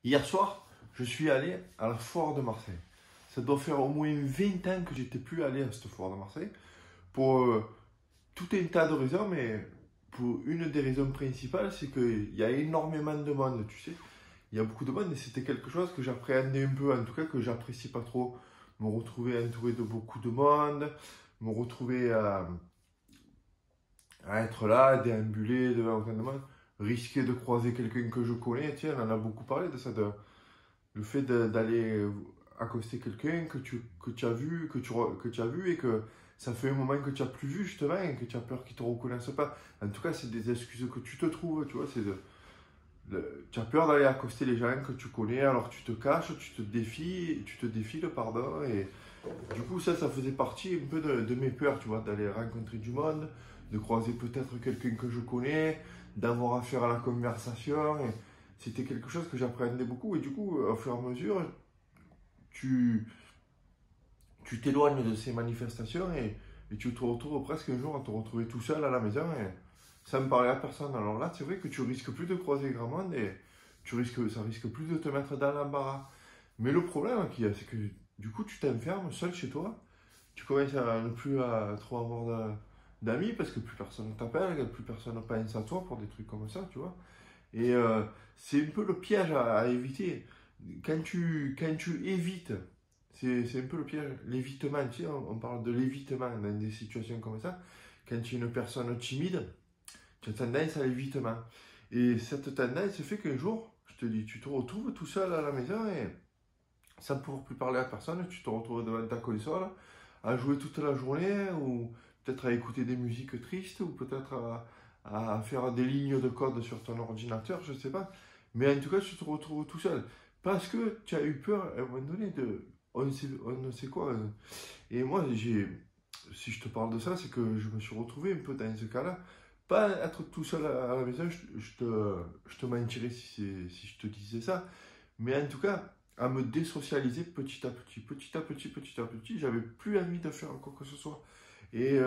Hier soir, je suis allé à la foire de Marseille. Ça doit faire au moins 20 ans que j'étais plus allé à cette foire de Marseille. Pour tout un tas de raisons, mais pour une des raisons principales, c'est qu'il y a énormément de monde, tu sais. Il y a beaucoup de monde et c'était quelque chose que j'appréhendais un peu, en tout cas que j'apprécie pas trop. Me retrouver entouré de beaucoup de monde, me retrouver à être là, à déambuler devant autant de monde, risquer de croiser quelqu'un que je connais. Tiens, on en a beaucoup parlé de ça, le fait d'aller accoster quelqu'un que tu as vu, que tu as vu et que ça fait un moment que tu n'as plus vu justement et que tu as peur qu'il ne te reconnaisse pas. En tout cas, c'est des excuses que tu te trouves, tu vois, tu as peur d'aller accoster les gens que tu connais, alors tu te caches, tu te défies le pardon. Et du coup, ça faisait partie un peu de mes peurs, tu vois, d'aller rencontrer du monde, de croiser peut-être quelqu'un que je connais, d'avoir affaire à la conversation. Et c'était quelque chose que j'appréhendais beaucoup. Et du coup, au fur et à mesure, tu tu t'éloignes de ces manifestations et tu te retrouves presque un jour à te retrouver tout seul à la maison et ça me parlait à personne. Alors là, c'est vrai que tu risques plus de croiser grand monde et ça risque plus de te mettre dans l'embarras. Mais le problème qu'il y a, c'est que du coup, tu t'enfermes seul chez toi. Tu commences à ne plus trop avoir d'amis parce que plus personne ne t'appelle, plus personne ne pense à toi pour des trucs comme ça, tu vois. Et c'est un peu le piège à éviter. Quand tu évites, c'est un peu le piège, l'évitement, tu sais, on parle de l'évitement dans des situations comme ça. Quand tu es une personne timide, tu as tendance à l'évitement. Et cette tendance fait qu'un jour, je te dis, tu te retrouves tout seul à la maison et sans pouvoir plus parler à personne, tu te retrouves devant ta console à jouer toute la journée ou peut-être à écouter des musiques tristes ou peut-être à faire des lignes de code sur ton ordinateur, je ne sais pas. Mais en tout cas, tu te retrouves tout seul parce que tu as eu peur à un moment donné de on ne sait quoi. Et moi, si je te parle de ça, c'est que je me suis retrouvé un peu dans ce cas-là. Pas être tout seul à la maison, je te mentirais si je te disais ça. Mais en tout cas, à me désocialiser petit à petit, petit à petit, petit à petit. J'avais plus envie de faire quoi que ce soit. Et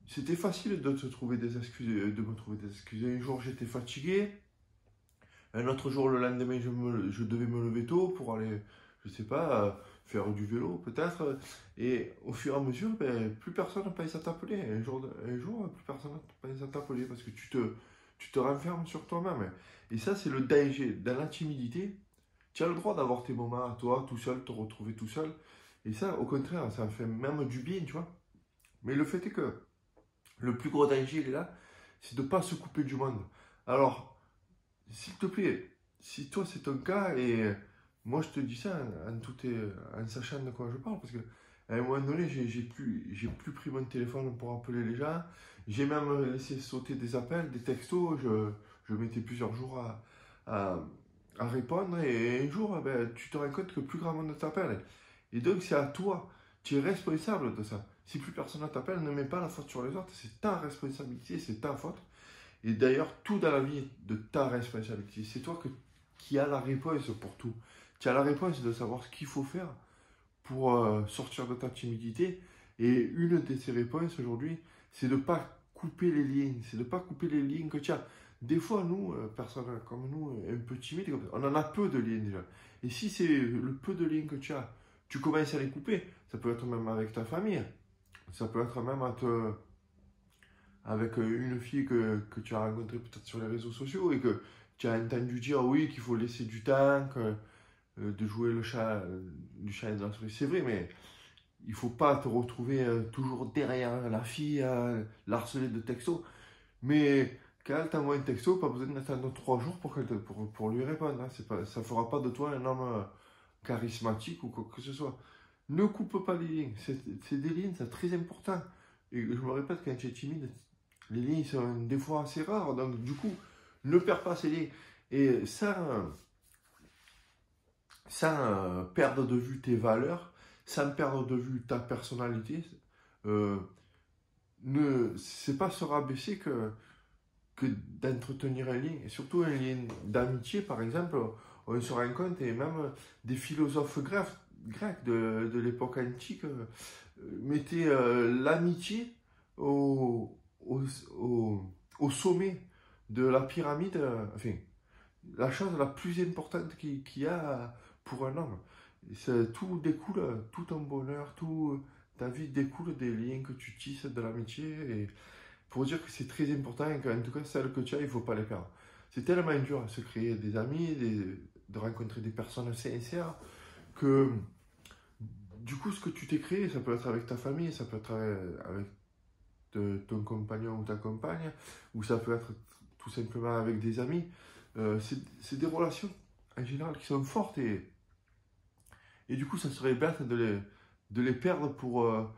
c'était facile de te trouver des excuses, de me trouver des excuses. Un jour, j'étais fatigué. Un autre jour, le lendemain, je devais me lever tôt pour aller, je sais pas, faire du vélo peut-être. Et au fur et à mesure, ben, plus personne ne pense à t'appeler. Un jour, plus personne ne pense à t'appeler parce que tu te renfermes sur toi-même. Et ça, c'est le danger. Dans la timidité, tu as le droit d'avoir tes moments à toi, tout seul, te retrouver tout seul. Et ça, au contraire, ça fait même du bien, tu vois. Mais le fait est que le plus gros danger, il est là, c'est de ne pas se couper du monde. Alors, s'il te plaît, si toi c'est ton cas, et moi je te dis ça en sachant de quoi je parle, parce que à un moment donné, j'ai plus pris mon téléphone pour appeler les gens, j'ai même laissé sauter des appels, des textos, je mettais plusieurs jours à, à répondre, et un jour, ben, tu te rends compte que plus grand monde t'appelle. Et donc c'est à toi, tu es responsable de ça. Si plus personne ne t'appelle, ne mets pas la faute sur les autres, c'est ta responsabilité, c'est ta faute. Et d'ailleurs, tout dans la vie est de ta responsabilité. C'est toi qui as la réponse pour tout. Tu as la réponse de savoir ce qu'il faut faire pour sortir de ta timidité. Et une de ces réponses aujourd'hui, c'est de ne pas couper les liens. C'est de ne pas couper les liens que tu as. Des fois, nous, personnes comme nous, un peu timides, on en a peu de liens déjà. Et si c'est le peu de liens que tu as, tu commences à les couper. Ça peut être même avec ta famille. Ça peut être même avec une fille que tu as rencontrée peut-être sur les réseaux sociaux et que tu as entendu dire oui qu'il faut laisser du temps, de jouer le chat, du chat et de la souris. C'est vrai, mais il faut pas te retrouver toujours derrière la fille, l'harceler de textos. Mais quand elle t'envoie un texto, pas besoin d'attendre 3 jours pour lui répondre. Hein. Ça fera pas de toi un homme charismatique ou quoi que ce soit. Ne coupe pas les lignes. C'est des lignes, c'est très important. Et je me répète, quand tu es timide, les lignes sont des fois assez rares, donc du coup, ne perds pas ces lignes. Et sans perdre de vue tes valeurs, sans perdre de vue ta personnalité, euh, c'est pas se rabaisser que d'entretenir un lien, et surtout un lien d'amitié, par exemple, on se rend compte, et même des philosophes grecs de l'époque antique mettaient l'amitié au, au, au, au sommet de la pyramide, enfin, la chose la plus importante qu'il y a pour un homme. Tout découle, tout ton bonheur, tout ta vie découle des liens que tu tisses, de l'amitié. Et pour dire que c'est très important et qu'en tout cas, celles que tu as, il ne faut pas les perdre. C'est tellement dur de se créer des amis, de rencontrer des personnes sincères, que du coup, ce que tu t'es créé, ça peut être avec ta famille, ça peut être avec ton compagnon ou ta compagne, ou ça peut être tout simplement avec des amis. C'est des relations en général qui sont fortes et du coup, ça serait bête de les perdre pour un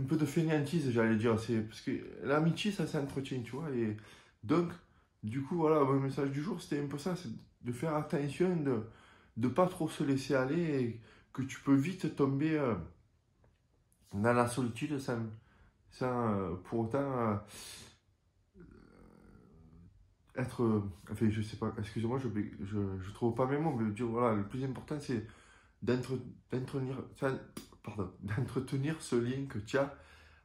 peu de fainéantise, j'allais dire. Parce que l'amitié, ça s'entretient, tu vois. Et donc, du coup, voilà, mon message du jour, c'était un peu ça, c'est de faire attention, de ne pas trop se laisser aller et que tu peux vite tomber dans la solitude sans pour autant être. Enfin, je sais pas, excusez-moi, je trouve pas mes mots, mais dire, voilà, le plus important, c'est d'entretenir, pardon, d'entretenir ce lien que tu as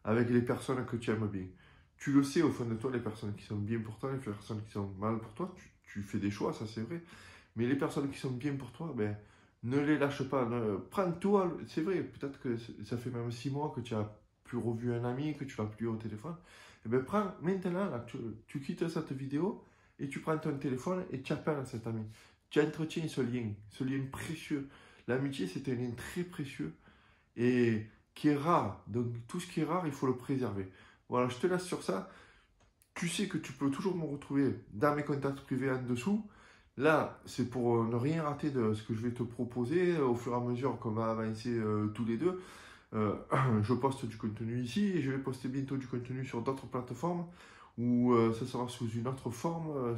avec les personnes que tu aimes bien. Tu le sais au fond de toi, les personnes qui sont bien pour toi, les personnes qui sont mal pour toi, tu fais des choix, ça c'est vrai. Mais les personnes qui sont bien pour toi, ben, ne les lâche pas. Prends-toi, c'est vrai, peut-être que ça fait même 6 mois que tu as plus revu un ami, que tu l'as plus au téléphone. Et ben, prends maintenant, là, tu quittes cette vidéo et tu prends ton téléphone et tu appelles cet ami. Tu entretiens ce lien précieux. L'amitié, c'est un lien très précieux et qui est rare. Donc tout ce qui est rare, il faut le préserver. Voilà, je te laisse sur ça. Tu sais que tu peux toujours me retrouver dans mes contacts privés en dessous. Là, c'est pour ne rien rater de ce que je vais te proposer au fur et à mesure qu'on va avancer tous les deux. Je poste du contenu ici et je vais poster bientôt du contenu sur d'autres plateformes où ça sera sous une autre forme,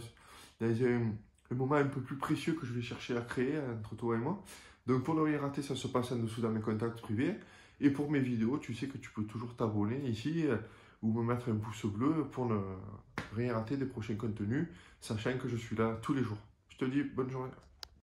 dans un moment un peu plus précieux que je vais chercher à créer entre toi et moi. Donc pour ne rien rater, ça se passe en dessous dans mes contacts privés. Et pour mes vidéos, tu sais que tu peux toujours t'abonner ici ou me mettre un pouce bleu pour ne rien rater des prochains contenus, sachant que je suis là tous les jours. Je te dis bonne journée.